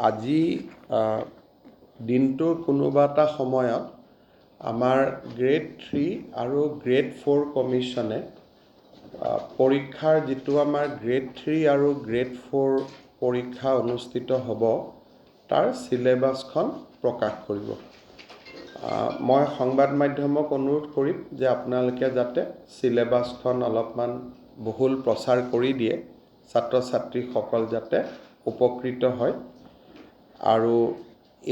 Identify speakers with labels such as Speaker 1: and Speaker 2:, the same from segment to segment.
Speaker 1: আজি দিনটোৰ কোনোবা এটা সময়ত আমাৰ গ্ৰেড 3 আৰু গ্ৰেড 4 কমিশ্যনে পৰীক্ষাৰ যিটো আমাৰ গ্ৰেড 3 আৰু গ্ৰেড 4 পৰীক্ষা অনুষ্ঠিত হ'ব তাৰ চিলেবাছখন প্ৰকাশ কৰিব। মই সংবাদ মাধ্যমক অনুৰোধ কৰিম যে আপোনালোকে যাতে চিলেবাছখন অলপমান বহুল প্ৰচাৰ কৰি দিয়ে, ছাত্ৰ ছাত্ৰীসকল যাতে উপকৃত হয়। আৰু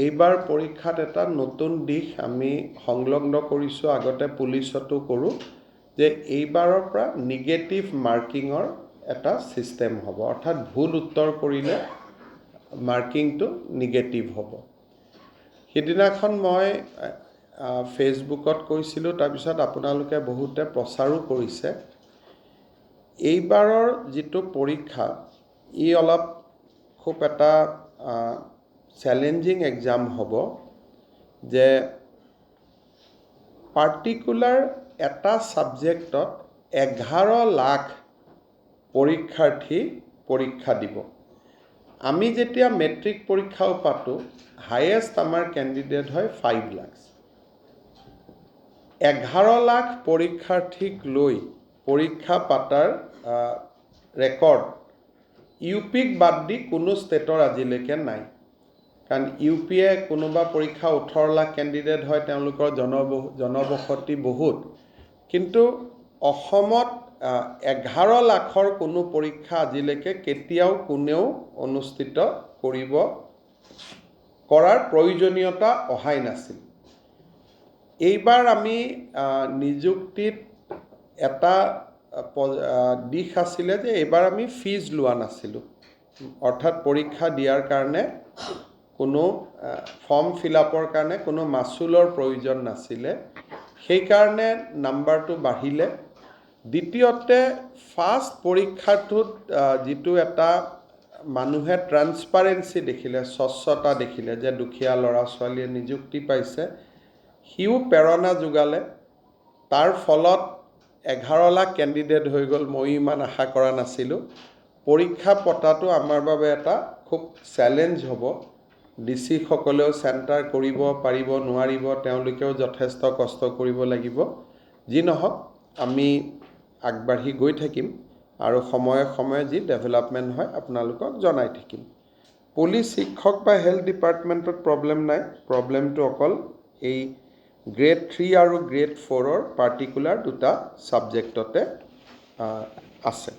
Speaker 1: এইবাৰ পৰীক্ষাত এটা নতুন দিশ আমি সংলগ্ন কৰিছোঁ, আগতে পুলিচতো কৰোঁ, যে এইবাৰৰ পৰা নিগেটিভ মাৰ্কিঙৰ এটা ছিষ্টেম হ'ব, অৰ্থাৎ ভুল উত্তৰ কৰিলে মাৰ্কিংটো নিগেটিভ হ'ব। সিদিনাখন মই ফেচবুকত কৈছিলোঁ, তাৰপিছত আপোনালোকে বহুতে প্ৰচাৰো কৰিছে। এইবাৰৰ যিটো পৰীক্ষা ই অলপ খুব এটা চেলেঞ্জিং এক্সাম হ'ব, যে পাৰ্টিকুলাৰ এটা ছাবজেক্টত 11 লাখ পৰীক্ষাৰ্থী পৰীক্ষা দিব। আমি যেতিয়া মেট্ৰিক পৰীক্ষাও পাতোঁ, হায়েষ্ট আমাৰ কেণ্ডিডেট হয় 5 লাখ। 11 লাখ পৰীক্ষাৰ্থীক লৈ পৰীক্ষা পাতাৰ ৰেকৰ্ড ইউপিক বাদ দি কোনো ষ্টেটৰ আজিলৈকে নাই। কাৰণ ইউপিয়ে কোনোবা পৰীক্ষা 18 লাখ কেণ্ডিডেট হয়, তেওঁলোকৰ জনবসতি বহুত, কিন্তু অসমত 11 লাখৰ কোনো পৰীক্ষা আজিলৈকে কেতিয়াও কোনেও অনুষ্ঠিত কৰাৰ প্ৰয়োজনীয়তা অহাই নাছিল। এইবাৰ আমি নিযুক্তিত এটা দিশ আছিলে যে এইবাৰ আমি ফিজ লোৱা নাছিলোঁ, অৰ্থাৎ পৰীক্ষা দিয়াৰ কাৰণে কোনো ফৰ্ম ফিল আপৰ কাৰণে কোনো মাচুলৰ প্ৰয়োজন নাছিলে, সেইকাৰণে নাম্বাৰটো বাঢ়িলে। দ্বিতীয়তে ফাৰ্ষ্ট পৰীক্ষাটোত যিটো এটা মানুহে ট্ৰান্সপাৰেঞ্চি দেখিলে, স্বচ্ছতা দেখিলে, যে দুখীয়া ল'ৰা ছোৱালীয়ে নিযুক্তি পাইছে, সিও প্ৰেৰণা যোগালে। তাৰ ফলত 11 লাখ কেণ্ডিডেট হৈ গ'ল। মই ইমান আশা কৰা নাছিলোঁ। পৰীক্ষা পতাটো আমাৰ বাবে এটা খুব চেলেঞ্জ হ'ব। ডিচিসকলেও চেণ্টাৰ কৰিব পাৰিব নোৱাৰিব, তেওঁলোকেও যথেষ্ট কষ্ট কৰিব লাগিব। যি নহওক, আমি আগবাঢ়ি গৈ থাকিম আৰু সময়ে সময়ে যি ডেভেলপমেণ্ট হয় আপোনালোকক জনাই থাকিম। পুলিচ, শিক্ষক বা হেল্থ ডিপাৰ্টমেণ্টত প্ৰব্লেম নাই। প্ৰব্লেমটো অকল এই গ্ৰেড 3 আৰু গ্ৰেড 4ৰ পাৰ্টিকুলাৰ দুটা ছাবজেক্টতে আছে।